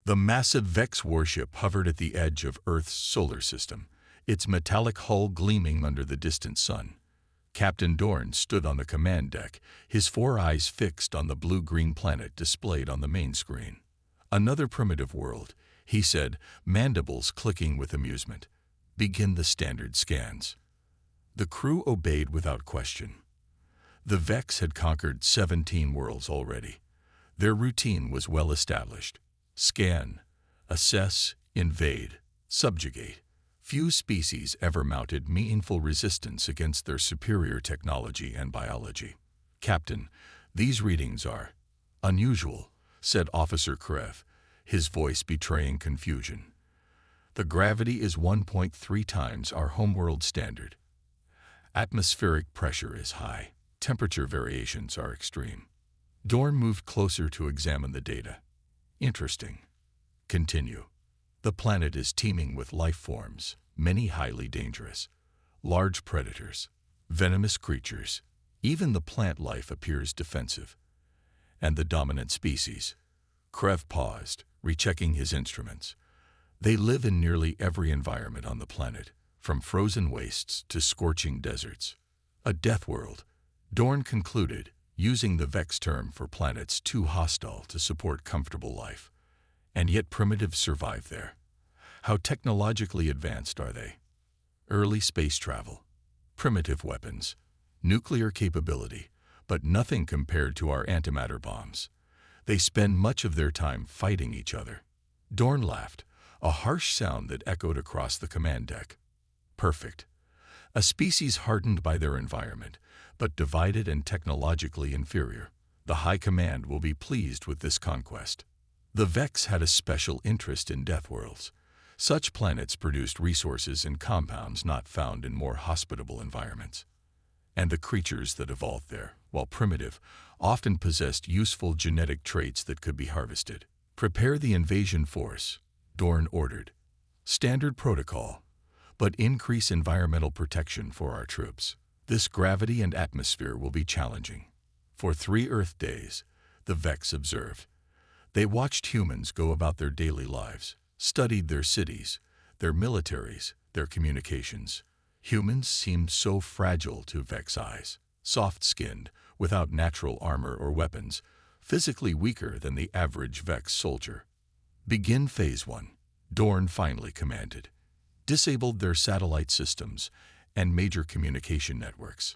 The massive Vex warship hovered at the edge of Earth's solar system, its metallic hull gleaming under the distant sun. Captain Dorn stood on the command deck, his four eyes fixed on the blue-green planet displayed on the main screen. "Another primitive world," he said, mandibles clicking with amusement. "Begin the standard scans." The crew obeyed without question. The Vex had conquered 17 worlds already. Their routine was well established. Scan, assess, invade, subjugate. Few species ever mounted meaningful resistance against their superior technology and biology. "Captain, these readings are unusual," said Officer Krev, his voice betraying confusion. "The gravity is 1.3 times our homeworld standard. Atmospheric pressure is high. Temperature variations are extreme." Dorn moved closer to examine the data. "Interesting. Continue." "The planet is teeming with life forms, many highly dangerous. Large predators, venomous creatures. Even the plant life appears defensive. And the dominant species." Krev paused, rechecking his instruments. "They live in nearly every environment on the planet, from frozen wastes to scorching deserts. A death world," Dorn concluded, using the Vex term for planets too hostile to support comfortable life. "And yet primitives survive there. How technologically advanced are they? Early space travel, primitive weapons, nuclear capability, but nothing compared to our antimatter bombs. They spend much of their time fighting each other." Dorn laughed, a harsh sound that echoed across the command deck. "Perfect. A species hardened by their environment, but divided and technologically inferior. The High Command will be pleased with this conquest." The Vex had a special interest in death worlds. Such planets produced resources and compounds not found in more hospitable environments. And the creatures that evolved there, while primitive, often possessed useful genetic traits that could be harvested. "Prepare the invasion force," Dorn ordered. "Standard protocol, but increase environmental protection for our troops. This gravity and atmosphere will be challenging." For 3 Earth days, the Vex observed. They watched humans go about their daily lives, studied their cities, their militaries, their communications. Humans seemed so fragile to Vex eyes, soft-skinned, without natural armor or weapons, physically weaker than the average Vex soldier. "Begin Phase 1, Dorn finally commanded. Disabled their satellite systems and major communication networks.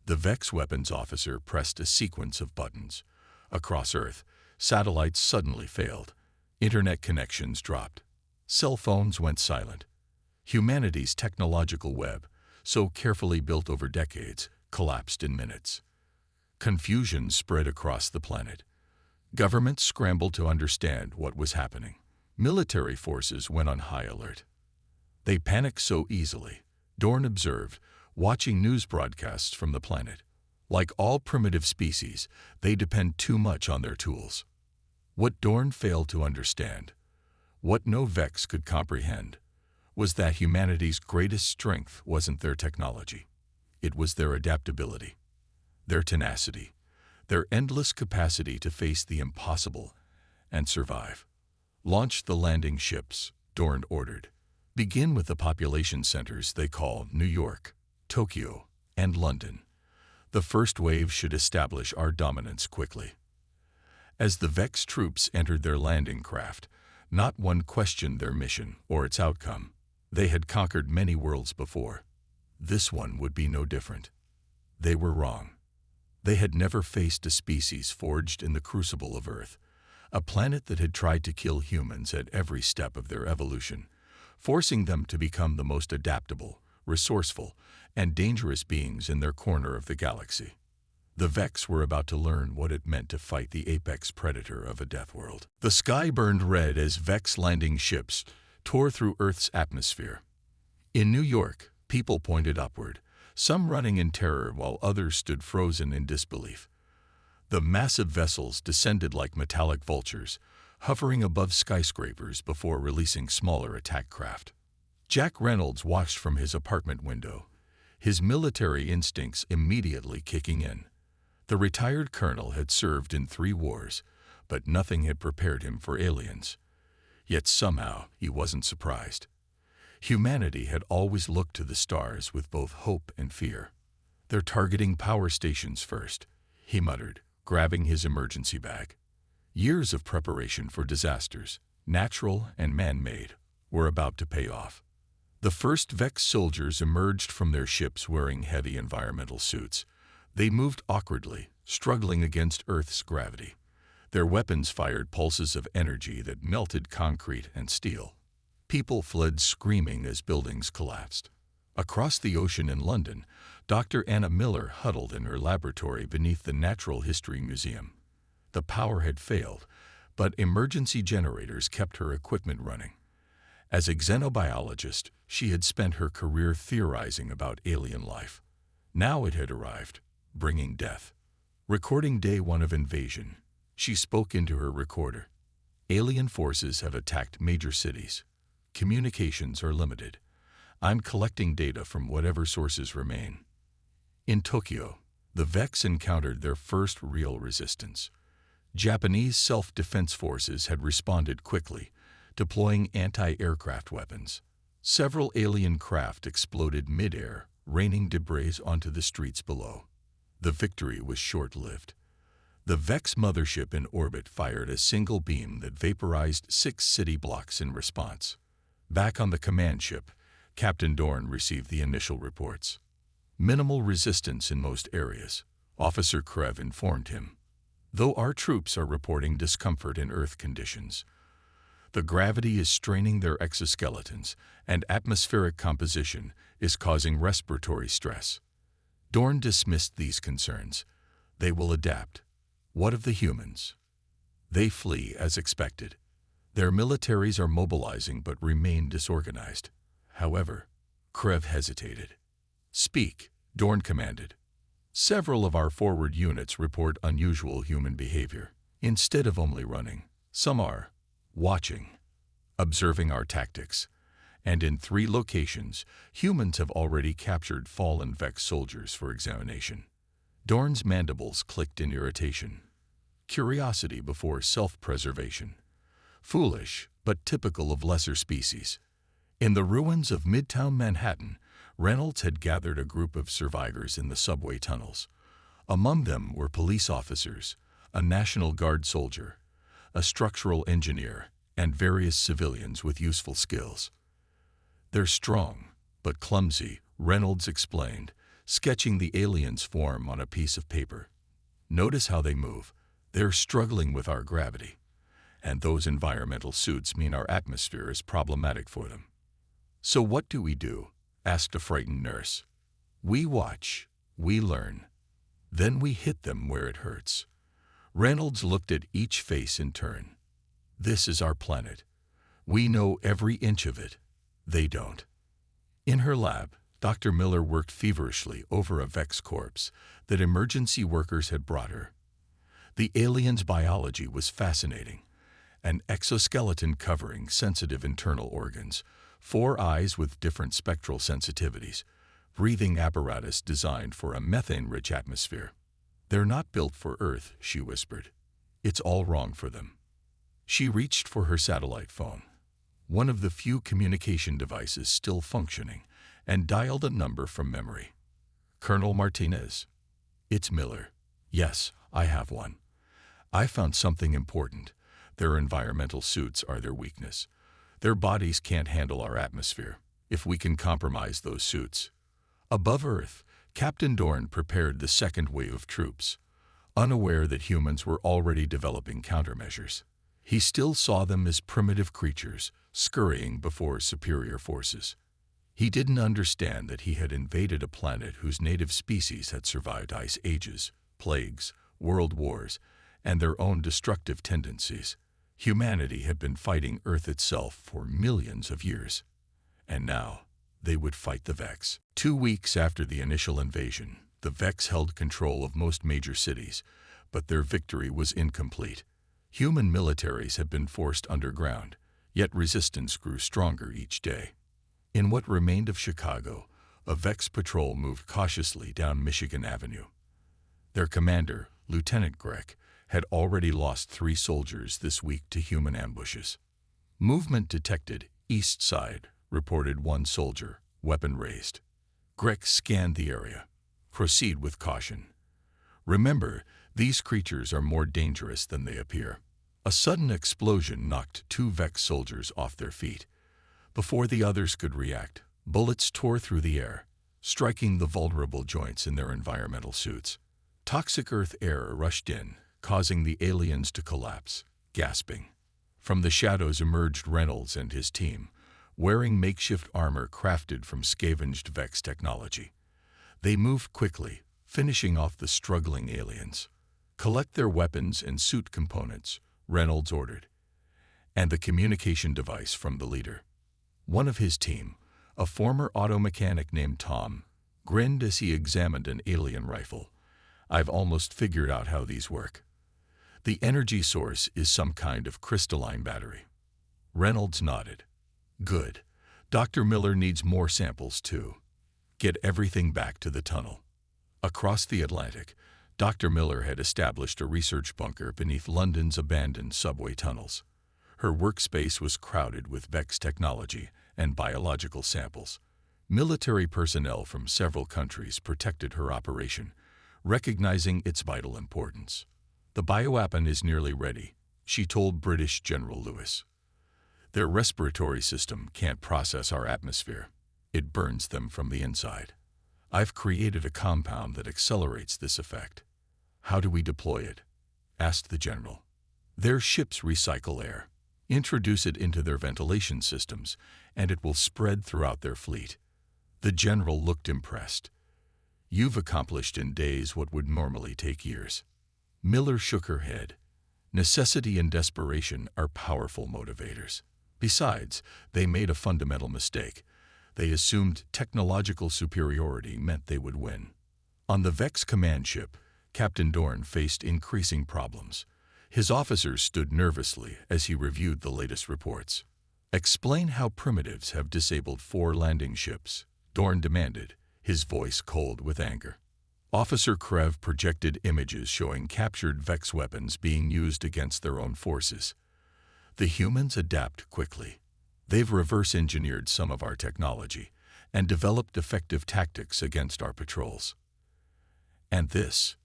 The Vex weapons officer pressed a sequence of buttons. Across Earth, satellites suddenly failed. Internet connections dropped. Cell phones went silent. Humanity's technological web, so carefully built over decades, collapsed in minutes. Confusion spread across the planet. Governments scrambled to understand what was happening. Military forces went on high alert. They panicked so easily, Dorn observed, watching news broadcasts from the planet. Like all primitive species, they depend too much on their tools. What Dorn failed to understand, what no Vex could comprehend, was that humanity's greatest strength wasn't their technology. It was their adaptability, their tenacity, their endless capacity to face the impossible and survive. "Launch the landing ships," Dorn ordered. "Begin with the population centers they call New York, Tokyo, and London. The first wave should establish our dominance quickly." As the Vex troops entered their landing craft, not one questioned their mission or its outcome. They had conquered many worlds before. This one would be no different. They were wrong. They had never faced a species forged in the crucible of Earth, a planet that had tried to kill humans at every step of their evolution, forcing them to become the most adaptable, resourceful, and dangerous beings in their corner of the galaxy. The Vex were about to learn what it meant to fight the apex predator of a death world. The sky burned red as Vex landing ships tore through Earth's atmosphere. In New York, people pointed upward, some running in terror while others stood frozen in disbelief. The massive vessels descended like metallic vultures, hovering above skyscrapers before releasing smaller attack craft. Jack Reynolds watched from his apartment window, his military instincts immediately kicking in. The retired colonel had served in 3 wars, but nothing had prepared him for aliens. Yet somehow he wasn't surprised. Humanity had always looked to the stars with both hope and fear. "They're targeting power stations first," he muttered, grabbing his emergency bag. Years of preparation for disasters, natural and man-made, were about to pay off. The first Vex soldiers emerged from their ships wearing heavy environmental suits. They moved awkwardly, struggling against Earth's gravity. Their weapons fired pulses of energy that melted concrete and steel. People fled screaming as buildings collapsed. Across the ocean in London, Dr. Anna Miller huddled in her laboratory beneath the Natural History Museum. The power had failed, but emergency generators kept her equipment running. As a xenobiologist, she had spent her career theorizing about alien life. Now it had arrived, bringing death. Recording day 1 of invasion, she spoke into her recorder. "Alien forces have attacked major cities. Communications are limited. I'm collecting data from whatever sources remain." In Tokyo, the Vex encountered their first real resistance. Japanese self-defense forces had responded quickly, deploying anti-aircraft weapons. Several alien craft exploded mid-air, raining debris onto the streets below. The victory was short-lived. The Vex mothership in orbit fired a single beam that vaporized 6 city blocks in response. Back on the command ship, Captain Dorn received the initial reports. "Minimal resistance in most areas," Officer Krev informed him. "Though our troops are reporting discomfort in Earth conditions. The gravity is straining their exoskeletons, and atmospheric composition is causing respiratory stress." Dorn dismissed these concerns. "They will adapt." What of the humans? They flee as expected. Their militaries are mobilizing but remain disorganized. However, Krev hesitated. "Speak," Dorn commanded. "Several of our forward units report unusual human behavior. Instead of only running, some are watching, observing our tactics. And in 3 locations, humans have already captured fallen Vex soldiers for examination." Dorn's mandibles clicked in irritation. Curiosity before self-preservation. Foolish, but typical of lesser species. In the ruins of Midtown Manhattan, Reynolds had gathered a group of survivors in the subway tunnels. Among them were police officers, a National Guard soldier, a structural engineer, and various civilians with useful skills. "They're strong, but clumsy," Reynolds explained, sketching the aliens' form on a piece of paper. "Notice how they move. They're struggling with our gravity. And those environmental suits mean our atmosphere is problematic for them." "So what do we do?" asked a frightened nurse. "We watch, we learn. Then we hit them where it hurts." Reynolds looked at each face in turn. "This is our planet. We know every inch of it. They don't." In her lab, Dr. Miller worked feverishly over a Vex corpse that emergency workers had brought her. The alien's biology was fascinating. An exoskeleton covering sensitive internal organs, 4 eyes with different spectral sensitivities, breathing apparatus designed for a methane-rich atmosphere. "They're not built for Earth," she whispered. "It's all wrong for them." She reached for her satellite phone, one of the few communication devices still functioning, and dialed a number from memory. "Colonel Martinez." "It's Miller." "Yes, I have one. I found something important. Their environmental suits are their weakness. Their bodies can't handle our atmosphere. If we can compromise those suits." Above Earth, Captain Dorn prepared the second wave of troops, unaware that humans were already developing countermeasures. He still saw them as primitive creatures, scurrying before superior forces. He didn't understand that he had invaded a planet whose native species had survived ice ages, plagues, world wars, and their own destructive tendencies. Humanity had been fighting Earth itself for millions of years. And now, they would fight the Vex. 2 weeks after the initial invasion, the Vex held control of most major cities, but their victory was incomplete. Human militaries had been forced underground, yet resistance grew stronger each day. In what remained of Chicago, a Vex patrol moved cautiously down Michigan Avenue. Their commander, Lieutenant Grech, had already lost 3 soldiers this week to human ambushes. Movement detected, east side, reported one soldier, weapon raised. Greg scanned the area. Proceed with caution. Remember, these creatures are more dangerous than they appear. A sudden explosion knocked 2 Vex soldiers off their feet. Before the others could react, bullets tore through the air, striking the vulnerable joints in their environmental suits. Toxic earth air rushed in, causing the aliens to collapse, gasping. From the shadows emerged Reynolds and his team, wearing makeshift armor crafted from scavenged Vex technology. They moved quickly, finishing off the struggling aliens. Collect their weapons and suit components, Reynolds ordered, and the communication device from the leader. One of his team, a former auto mechanic named Tom, grinned as he examined an alien rifle. I've almost figured out how these work. The energy source is some kind of crystalline battery. Reynolds nodded. Good. Dr. Miller needs more samples too. Get everything back to the tunnel. Across the Atlantic, Dr. Miller had established a research bunker beneath London's abandoned subway tunnels. Her workspace was crowded with Vex technology and biological samples. Military personnel from several countries protected her operation, recognizing its vital importance. The bioweapon is nearly ready, she told British General Lewis. Their respiratory system can't process our atmosphere. It burns them from the inside. I've created a compound that accelerates this effect. How do we deploy it? Asked the general. Their ships recycle air. Introduce it into their ventilation systems, and it will spread throughout their fleet. The general looked impressed. You've accomplished in days what would normally take years. Miller shook her head. Necessity and desperation are powerful motivators. Besides, they made a fundamental mistake. They assumed technological superiority meant they would win. On the Vex command ship, Captain Dorn faced increasing problems. His officers stood nervously as he reviewed the latest reports. Explain how primitives have disabled 4 landing ships, Dorn demanded, his voice cold with anger. Officer Krev projected images showing captured Vex weapons being used against their own forces. The humans adapt quickly. They've reverse-engineered some of our technology and developed effective tactics against our patrols. And this,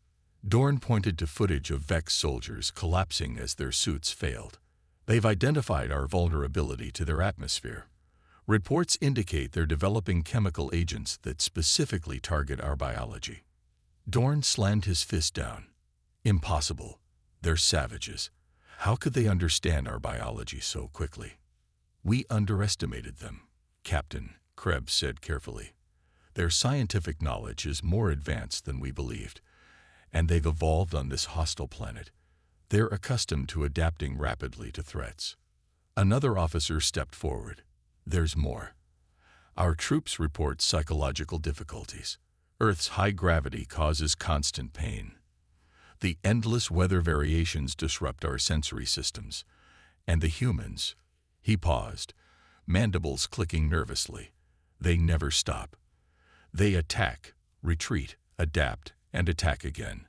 Dorn pointed to footage of Vex soldiers collapsing as their suits failed. They've identified our vulnerability to their atmosphere. Reports indicate they're developing chemical agents that specifically target our biology. Dorn slammed his fist down. Impossible. They're savages. How could they understand our biology so quickly? We underestimated them, Captain, Krebs said carefully. Their scientific knowledge is more advanced than we believed, and they've evolved on this hostile planet. They're accustomed to adapting rapidly to threats. Another officer stepped forward. There's more. Our troops report psychological difficulties. Earth's high gravity causes constant pain. The endless weather variations disrupt our sensory systems. And the humans, he paused, mandibles clicking nervously. They never stop. They attack, retreat, adapt, and attack again.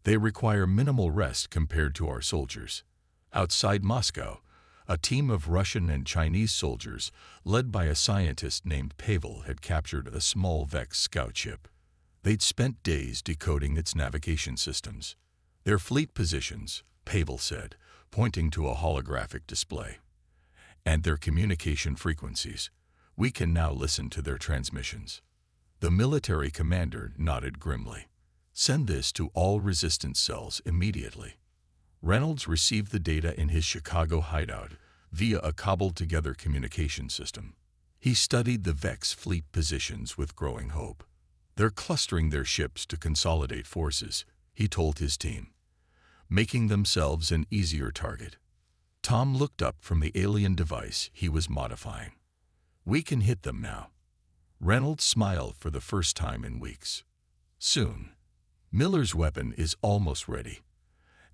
They require minimal rest compared to our soldiers. Outside Moscow, a team of Russian and Chinese soldiers, led by a scientist named Pavel, had captured a small Vex scout ship. They'd spent days decoding its navigation systems. Their fleet positions, Pavel said, pointing to a holographic display. And their communication frequencies. We can now listen to their transmissions. The military commander nodded grimly. Send this to all resistance cells immediately. Reynolds received the data in his Chicago hideout via a cobbled-together communication system. He studied the Vex fleet positions with growing hope. They're clustering their ships to consolidate forces, he told his team, making themselves an easier target. Tom looked up from the alien device he was modifying. We can hit them now. Reynolds smiled for the first time in weeks. Soon. Miller's weapon is almost ready,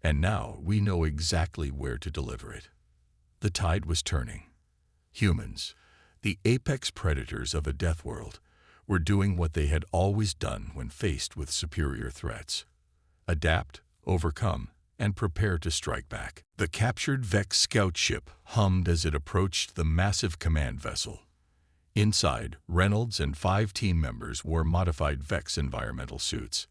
and now we know exactly where to deliver it. The tide was turning. Humans, the apex predators of a Deathworld, were doing what they had always done when faced with superior threats. Adapt, overcome, and prepare to strike back. The captured Vex scout ship hummed as it approached the massive command vessel. Inside, Reynolds and 5 team members wore modified Vex environmental suits.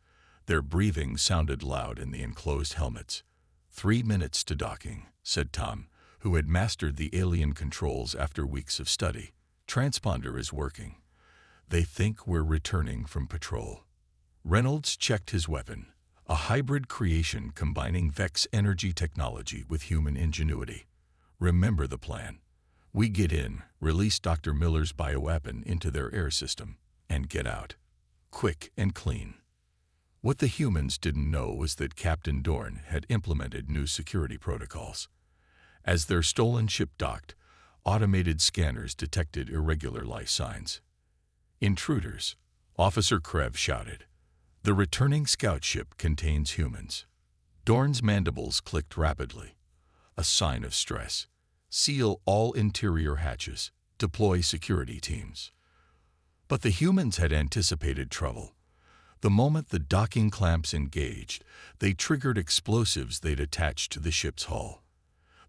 Their breathing sounded loud in the enclosed helmets. 3 minutes to docking, said Tom, who had mastered the alien controls after weeks of study. Transponder is working. They think we're returning from patrol. Reynolds checked his weapon, a hybrid creation combining Vex energy technology with human ingenuity. Remember the plan. We get in, release Dr. Miller's bioweapon into their air system, and get out. Quick and clean. What the humans didn't know was that Captain Dorn had implemented new security protocols. As their stolen ship docked, automated scanners detected irregular life signs. Intruders, Officer Krev shouted. The returning scout ship contains humans. Dorn's mandibles clicked rapidly, a sign of stress. Seal all interior hatches. Deploy security teams. But the humans had anticipated trouble. The moment the docking clamps engaged, they triggered explosives they'd attached to the ship's hull.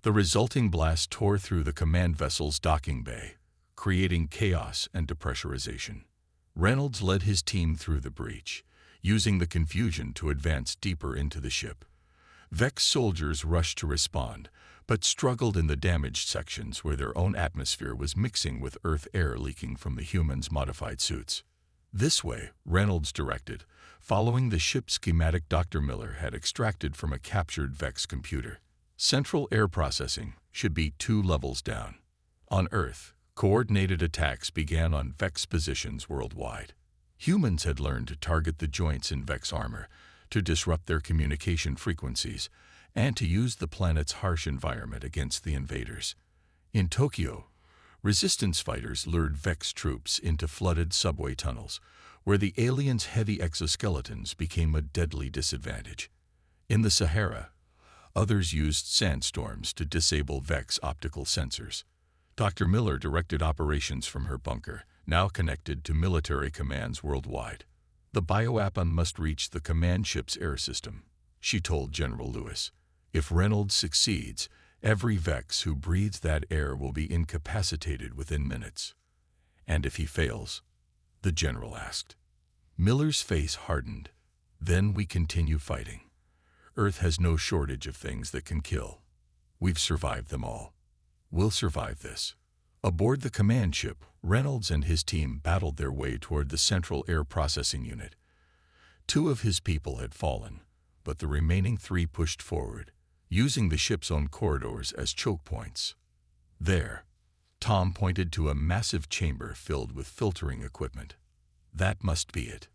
The resulting blast tore through the command vessel's docking bay, creating chaos and depressurization. Reynolds led his team through the breach, using the confusion to advance deeper into the ship. Vex soldiers rushed to respond, but struggled in the damaged sections where their own atmosphere was mixing with Earth air leaking from the humans' modified suits. This way, Reynolds directed, following the ship's schematic Dr. Miller had extracted from a captured Vex computer. Central air processing should be 2 levels down. On Earth, coordinated attacks began on Vex positions worldwide. Humans had learned to target the joints in Vex armor, to disrupt their communication frequencies, and to use the planet's harsh environment against the invaders. In Tokyo, resistance fighters lured Vex troops into flooded subway tunnels, where the aliens' heavy exoskeletons became a deadly disadvantage. In the Sahara, others used sandstorms to disable Vex optical sensors. Dr. Miller directed operations from her bunker, now connected to military commands worldwide. The bioweapon must reach the command ship's air system, she told General Lewis. If Reynolds succeeds, every Vex who breathes that air will be incapacitated within minutes. And if he fails? The general asked. Miller's face hardened. Then we continue fighting. Earth has no shortage of things that can kill. We've survived them all. We'll survive this. Aboard the command ship, Reynolds and his team battled their way toward the central air processing unit. 2 of his people had fallen, but the remaining 3 pushed forward, using the ship's own corridors as choke points. There, Tom pointed to a massive chamber filled with filtering equipment. That must be it.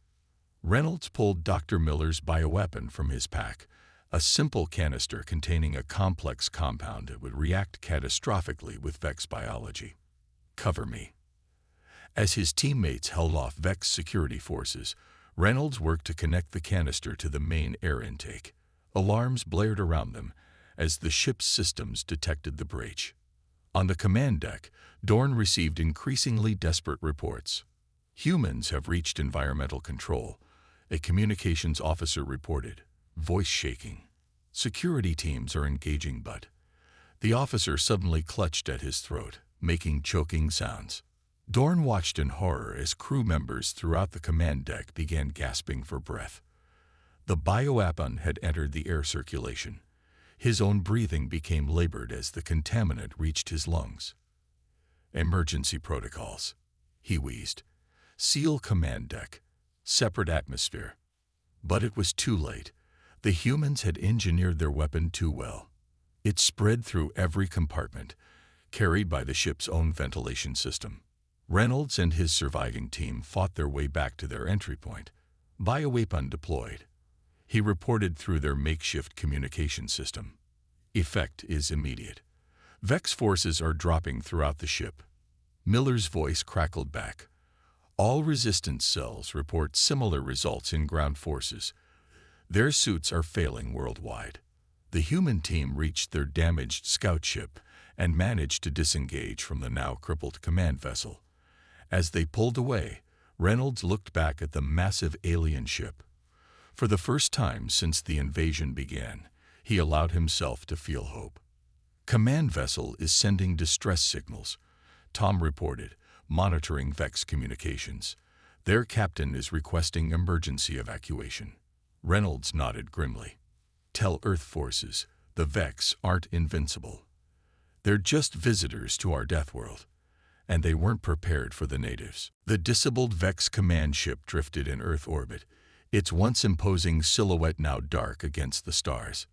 Reynolds pulled Dr. Miller's bioweapon from his pack, a simple canister containing a complex compound that would react catastrophically with Vex biology. Cover me. As his teammates held off Vex security forces, Reynolds worked to connect the canister to the main air intake. Alarms blared around them as the ship's systems detected the breach. On the command deck, Dorn received increasingly desperate reports. Humans have reached environmental control, a communications officer reported, voice shaking. Security teams are engaging, but the officer suddenly clutched at his throat, making choking sounds. Dorn watched in horror as crew members throughout the command deck began gasping for breath. The bioweapon had entered the air circulation. His own breathing became labored as the contaminant reached his lungs. Emergency protocols, he wheezed. Seal command deck. Separate atmosphere. But it was too late. The humans had engineered their weapon too well. It spread through every compartment, carried by the ship's own ventilation system. Reynolds and his surviving team fought their way back to their entry point. Bioweapon deployed. He reported through their makeshift communication system. Effect is immediate. Vex forces are dropping throughout the ship. Miller's voice crackled back. All resistance cells report similar results in ground forces. Their suits are failing worldwide. The human team reached their damaged scout ship and managed to disengage from the now crippled command vessel. As they pulled away, Reynolds looked back at the massive alien ship. For the first time since the invasion began, He allowed himself to feel hope. "Command vessel is sending distress signals," Tom reported, monitoring Vex communications. "Their captain is requesting emergency evacuation." Reynolds nodded grimly. "Tell Earth forces, the Vex aren't invincible. They're just visitors to our Deathworld, and they weren't prepared for the natives." The disabled Vex command ship drifted in Earth orbit, its once imposing silhouette now dark against the stars.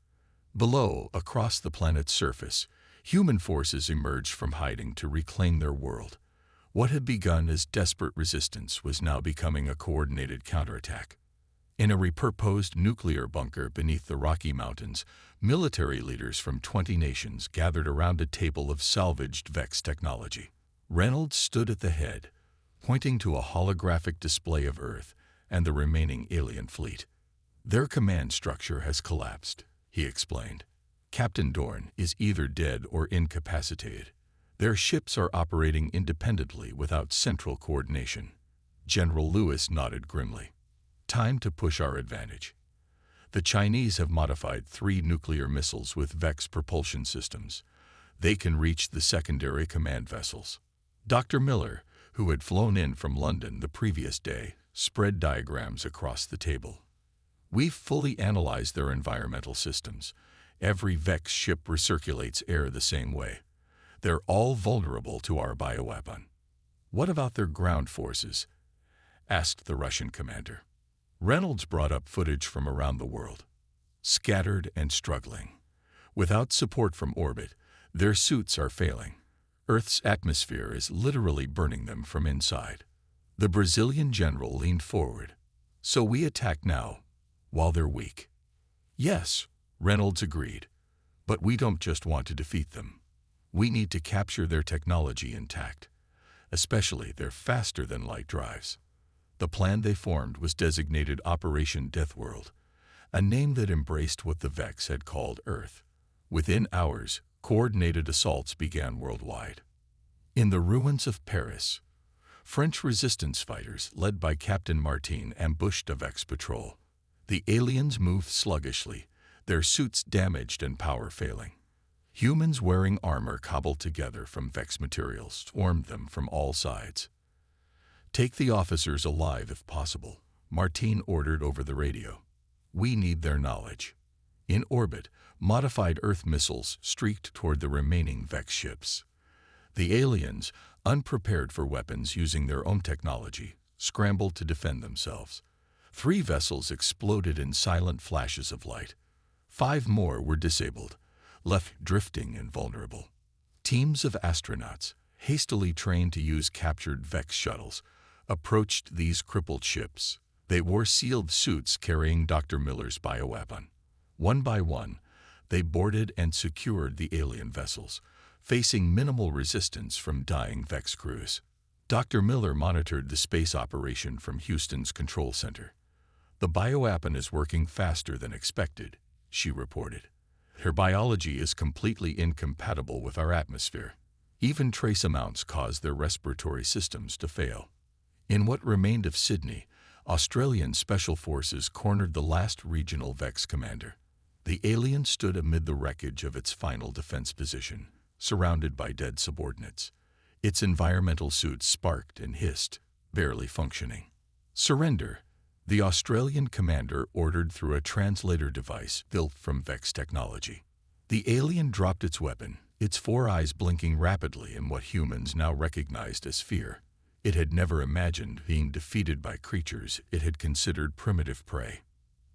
Below, across the planet's surface, human forces emerged from hiding to reclaim their world. What had begun as desperate resistance was now becoming a coordinated counterattack. In a repurposed nuclear bunker beneath the Rocky Mountains, military leaders from 20 nations gathered around a table of salvaged Vex technology. Reynolds stood at the head, pointing to a holographic display of Earth and the remaining alien fleet. "Their command structure has collapsed," he explained. "Captain Dorn is either dead or incapacitated. Their ships are operating independently without central coordination." General Lewis nodded grimly. "Time to push our advantage. The Chinese have modified 3 nuclear missiles with Vex propulsion systems. They can reach the secondary command vessels." Dr. Miller, who had flown in from London the previous day, spread diagrams across the table. "We've fully analyzed their environmental systems. Every Vex ship recirculates air the same way. They're all vulnerable to our bioweapon." "What about their ground forces?" asked the Russian commander. Reynolds brought up footage from around the world. "Scattered and struggling. Without support from orbit, their suits are failing. Earth's atmosphere is literally burning them from inside." The Brazilian general leaned forward. "So we attack now, while they're weak." "Yes," Reynolds agreed. "But we don't just want to defeat them. We need to capture their technology intact, especially their faster-than-light drives." The plan they formed was designated Operation Deathworld, a name that embraced what the Vex had called Earth. Within hours, coordinated assaults began worldwide. In the ruins of Paris, French resistance fighters led by Captain Martin ambushed a Vex patrol. The aliens moved sluggishly, their suits damaged and power failing. Humans wearing armor cobbled together from Vex materials swarmed them from all sides. "Take the officers alive if possible," Martin ordered over the radio. "We need their knowledge." In orbit, modified Earth missiles streaked toward the remaining Vex ships. The aliens, unprepared for weapons using their own technology, scrambled to defend themselves. 3 vessels exploded in silent flashes of light. 5 more were disabled, left drifting and vulnerable. Teams of astronauts, hastily trained to use captured Vex shuttles, approached these crippled ships. They wore sealed suits carrying Dr. Miller's bioweapon. One by one, they boarded and secured the alien vessels, facing minimal resistance from dying Vex crews. Dr. Miller monitored the space operation from Houston's control center. "The bioweapon is working faster than expected," she reported. "Her biology is completely incompatible with our atmosphere. Even trace amounts cause their respiratory systems to fail." In what remained of Sydney, Australian Special Forces cornered the last regional Vex commander. The alien stood amid the wreckage of its final defense position, surrounded by dead subordinates. Its environmental suits sparked and hissed, barely functioning. "Surrender," the Australian commander ordered through a translator device built from Vex technology. The alien dropped its weapon, its 4 eyes blinking rapidly in what humans now recognized as fear. It had never imagined being defeated by creatures it had considered primitive prey.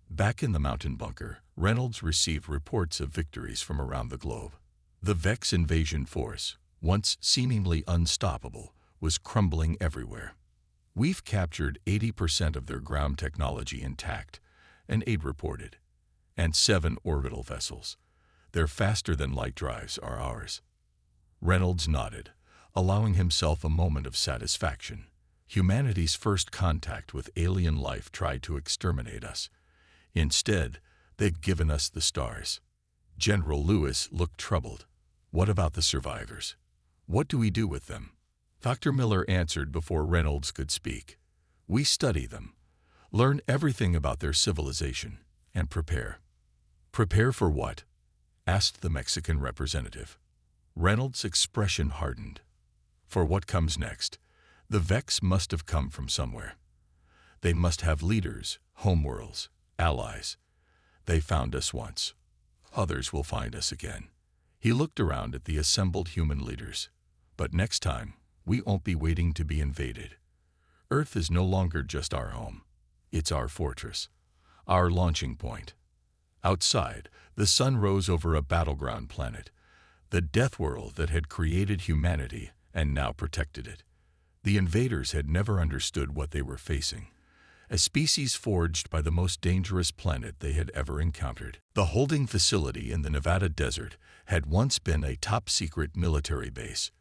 Back in the mountain bunker, Reynolds received reports of victories from around the globe. The Vex invasion force, once seemingly unstoppable, was crumbling everywhere. "We've captured 80% of their ground technology intact," an aide reported, "and 7 orbital vessels. Their faster-than-light drives are ours." Reynolds nodded, allowing himself a moment of satisfaction. Humanity's first contact with alien life tried to exterminate us. Instead, they'd given us the stars. General Lewis looked troubled. "What about the survivors? What do we do with them?" Dr. Miller answered before Reynolds could speak. "We study them, learn everything about their civilization, and prepare. "Prepare for what?" asked the Mexican representative. Reynolds' expression hardened. "For what comes next. The Vex must have come from somewhere. They must have leaders, homeworlds, allies. They found us once. Others will find us again." He looked around at the assembled human leaders. "But next time, we won't be waiting to be invaded. Earth is no longer just our home. It's our fortress, our launching point." Outside, the sun rose over a battleground planet, the Deathworld that had created humanity and now protected it. The invaders had never understood what they were facing, a species forged by the most dangerous planet they had ever encountered. The holding facility in the Nevada desert had once been a top-secret military base.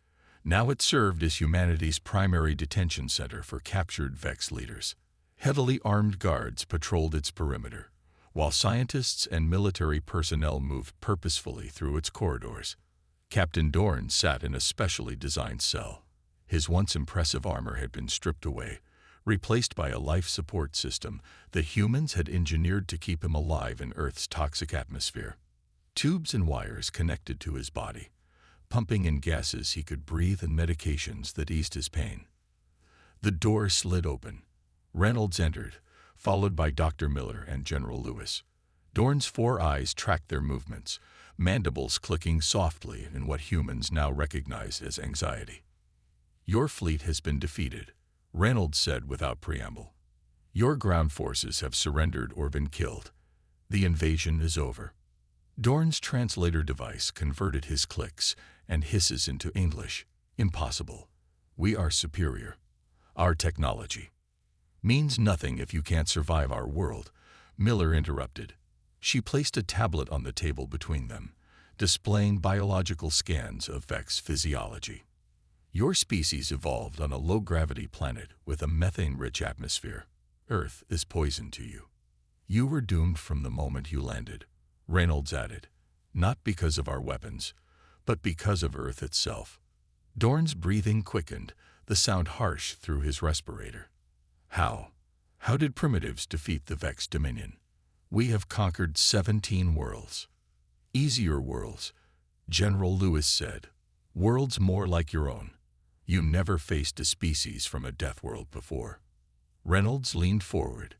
Now it served as humanity's primary detention center for captured Vex leaders. Heavily armed guards patrolled its perimeter, while scientists and military personnel moved purposefully through its corridors. Captain Dorn sat in a specially designed cell. His once impressive armor had been stripped away, replaced by a life support system that humans had engineered to keep him alive in Earth's toxic atmosphere. Tubes and wires connected to his body, pumping in gases he could breathe and medications that eased his pain. The door slid open. Reynolds entered, followed by Dr. Miller and General Lewis. Dorn's 4 eyes tracked their movements, mandibles clicking softly in what humans now recognize as anxiety. "Your fleet has been defeated," Reynolds said without preamble. "Your ground forces have surrendered or been killed. The invasion is over." Dorn's translator device converted his clicks and hisses into English. "Impossible. We are superior. Our technology means nothing if you can't survive our world," Miller interrupted. She placed a tablet on the table between them, displaying biological scans of Vex physiology. "Your species evolved on a low-gravity planet with a methane-rich atmosphere. Earth is poison to you. You were doomed from the moment you landed," Reynolds added, "not because of our weapons, but because of Earth itself." Dorn's breathing quickened, the sound harsh through his respirator. "How? How did primitives defeat the Vex Dominion?" "We have conquered 17 worlds. Easier worlds," General Lewis said. "Worlds more like your own. You never faced a species from a Deathworld before." Reynolds leaned forward.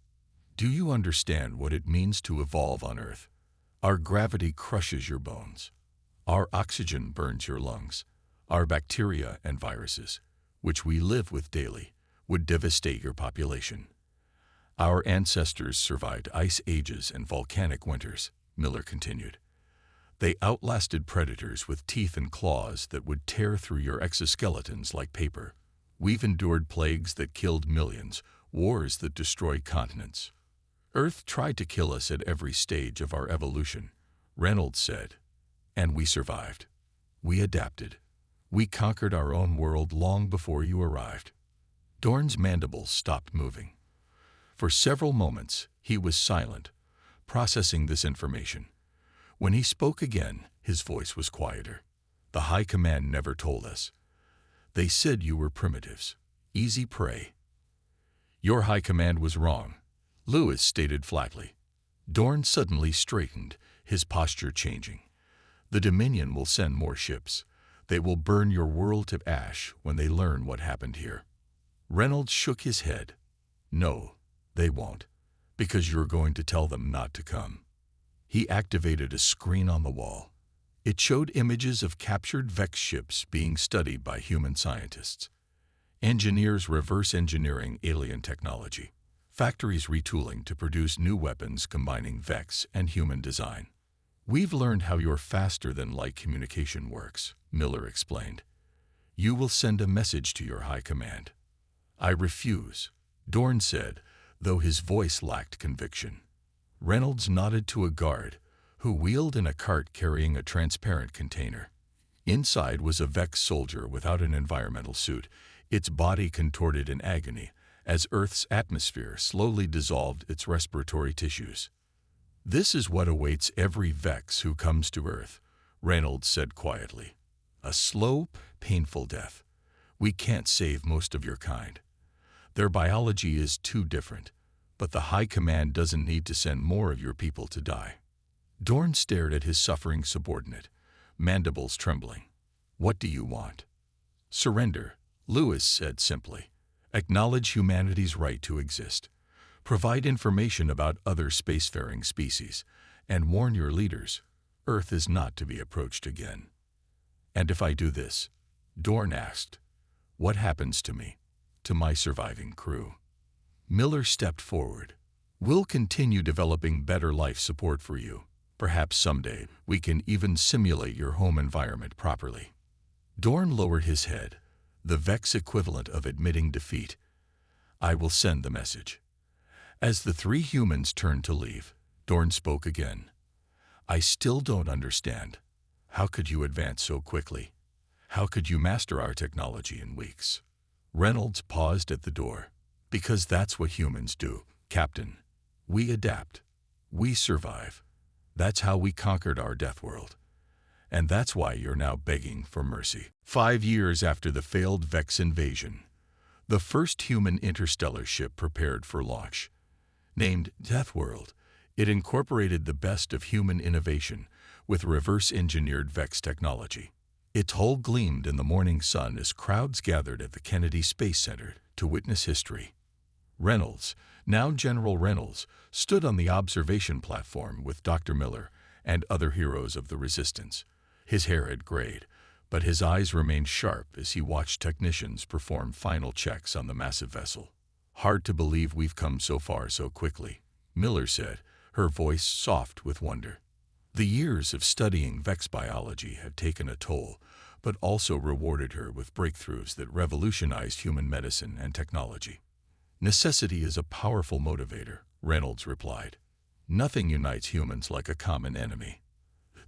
"Do you understand what it means to evolve on Earth? Our gravity crushes your bones. Our oxygen burns your lungs. Our bacteria and viruses, which we live with daily, would devastate your population. Our ancestors survived ice ages and volcanic winters," Miller continued. "They outlasted predators with teeth and claws that would tear through your exoskeletons like paper. We've endured plagues that killed millions, wars that destroyed continents. Earth tried to kill us at every stage of our evolution," Reynolds said. "And we survived. We adapted. We conquered our own world long before you arrived." Dorn's mandibles stopped moving. For several moments, he was silent, processing this information. When he spoke again, his voice was quieter. "The High Command never told us. They said you were primitives, easy prey." "Your High Command was wrong," Lewis stated flatly. Dorn suddenly straightened, his posture changing. "The Dominion will send more ships. They will burn your world to ash when they learn what happened here." Reynolds shook his head. "No, they won't, because you're going to tell them not to come." He activated a screen on the wall. It showed images of captured Vex ships being studied by human scientists. Engineers reverse engineering alien technology. Factories retooling to produce new weapons combining Vex and human design. "We've learned how your faster-than-light communication works," Miller explained. "You will send a message to your High Command." "I refuse," Dorn said, though his voice lacked conviction. Reynolds nodded to a guard, who wheeled in a cart carrying a transparent container. Inside was a Vex soldier without an environmental suit, its body contorted in agony as Earth's atmosphere slowly dissolved its respiratory tissues. "This is what awaits every Vex who comes to Earth," Reynolds said quietly. "A slow, painful death. We can't save most of your kind. Their biology is too different, but the High Command doesn't need to send more of your people to die." Dorn stared at his suffering subordinate, mandibles trembling. "What do you want?" "Surrender," Lewis said simply. "Acknowledge humanity's right to exist. Provide information about other spacefaring species, and warn your leaders, Earth is not to be approached again." "And if I do this?" Dorn asked. "What happens to me? To my surviving crew?" Miller stepped forward. "We'll continue developing better life support for you. Perhaps someday we can even simulate your home environment properly." Dorn lowered his head, the Vex equivalent of admitting defeat. "I will send the message." As the three humans turned to leave, Dorn spoke again. "I still don't understand. How could you advance so quickly? How could you master our technology in weeks?" Reynolds paused at the door. "Because that's what humans do, Captain. We adapt. We survive. That's how we conquered our Deathworld. And that's why you're now begging for mercy." 5 years after the failed Vex invasion, the first human interstellar ship prepared for launch. Named Deathworld, it incorporated the best of human innovation with reverse-engineered Vex technology. Its hull gleamed in the morning sun as crowds gathered at the Kennedy Space Center to witness history. Reynolds, now General Reynolds, stood on the observation platform with Dr. Miller and other heroes of the Resistance. His hair had grayed, but his eyes remained sharp as he watched technicians perform final checks on the massive vessel. "Hard to believe we've come so far so quickly," Miller said, her voice soft with wonder. The years of studying Vex biology had taken a toll, but also rewarded her with breakthroughs that revolutionized human medicine and technology. "Necessity is a powerful motivator," Reynolds replied. "Nothing unites humans like a common enemy."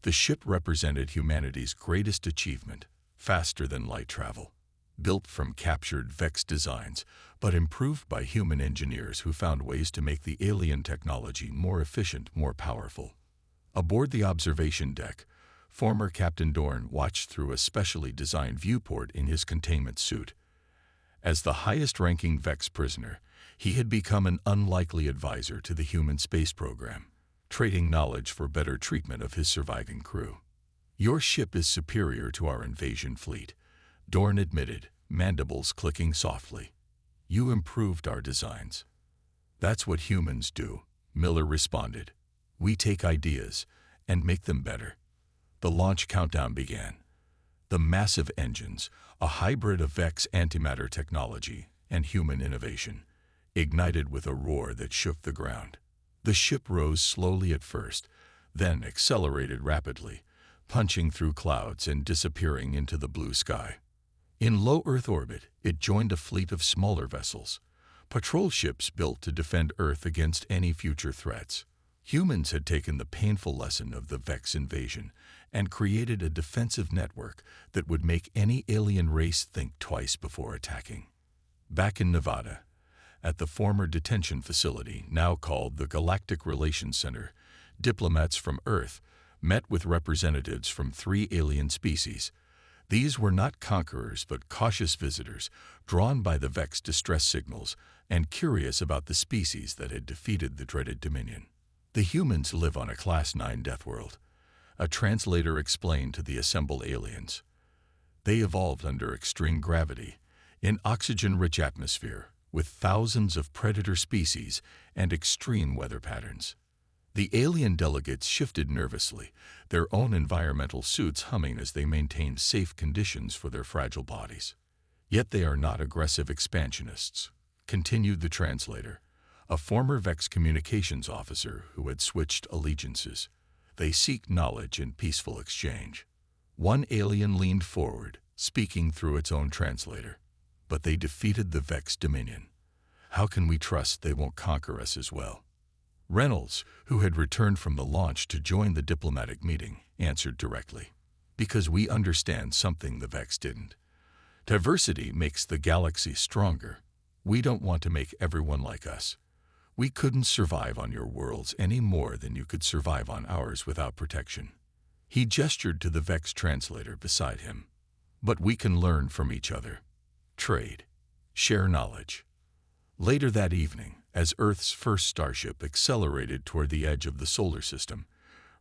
The ship represented humanity's greatest achievement, faster than light travel. Built from captured Vex designs, but improved by human engineers who found ways to make the alien technology more efficient, more powerful. Aboard the observation deck, former Captain Dorn watched through a specially designed viewport in his containment suit. As the highest-ranking Vex prisoner, he had become an unlikely advisor to the human space program, trading knowledge for better treatment of his surviving crew. "Your ship is superior to our invasion fleet," Dorn admitted, mandibles clicking softly. "You improved our designs." "That's what humans do," Miller responded. "We take ideas and make them better." The launch countdown began. The massive engines, a hybrid of Vex antimatter technology and human innovation, ignited with a roar that shook the ground. The ship rose slowly at first, then accelerated rapidly, punching through clouds and disappearing into the blue sky. In low Earth orbit, it joined a fleet of smaller vessels, patrol ships built to defend Earth against any future threats. Humans had taken the painful lesson of the Vex invasion and created a defensive network that would make any alien race think twice before attacking. Back in Nevada, at the former detention facility, now called the Galactic Relations Center, diplomats from Earth met with representatives from 3 alien species. These were not conquerors but cautious visitors, drawn by the Vex distress signals and curious about the species that had defeated the dreaded Dominion. "The humans live on a Class 9 Deathworld," a translator explained to the assembled aliens. "They evolved under extreme gravity, in oxygen-rich atmosphere, with thousands of predator species and extreme weather patterns." The alien delegates shifted nervously, their own environmental suits humming as they maintained safe conditions for their fragile bodies. "Yet they are not aggressive expansionists," continued the translator, a former Vex communications officer who had switched allegiances. "They seek knowledge and peaceful exchange." One alien leaned forward, speaking through its own translator. "But they defeated the Vex Dominion. How can we trust they won't conquer us as well?" Reynolds, who had returned from the launch to join the diplomatic meeting, answered directly. "Because we understand something the Vex didn't. Diversity makes the galaxy stronger. We don't want to make everyone like us. We couldn't survive on your worlds any more than you could survive on ours without protection." He gestured to the Vex translator beside him. "But we can learn from each other. Trade. Share knowledge." Later that evening, as Earth's first starship accelerated toward the edge of the solar system,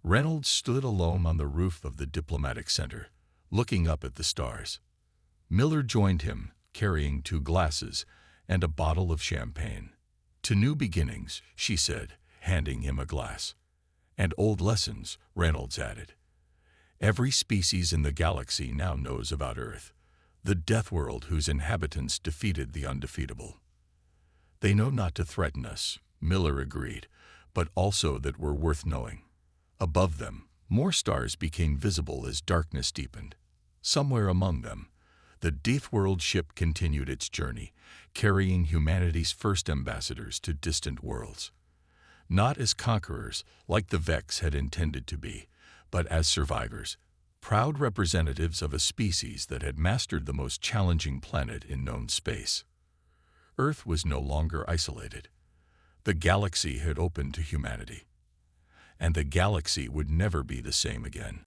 Reynolds stood alone on the roof of the diplomatic center, looking up at the stars. Miller joined him, carrying 2 glasses and a bottle of champagne. "To new beginnings," she said, handing him a glass. "And old lessons," Reynolds added. "Every species in the galaxy now knows about Earth, the Deathworld whose inhabitants defeated the undefeatable. They know not to threaten us," Miller agreed, "but also that we're worth knowing." Above them, more stars became visible as darkness deepened. Somewhere among them, the Deathworld ship continued its journey, carrying humanity's first ambassadors to distant worlds. Not as conquerors, like the Vex had intended to be, but as survivors, proud representatives of a species that had mastered the most challenging planet in known space. Earth was no longer isolated. The galaxy had opened to humanity. And the galaxy would never be the same again.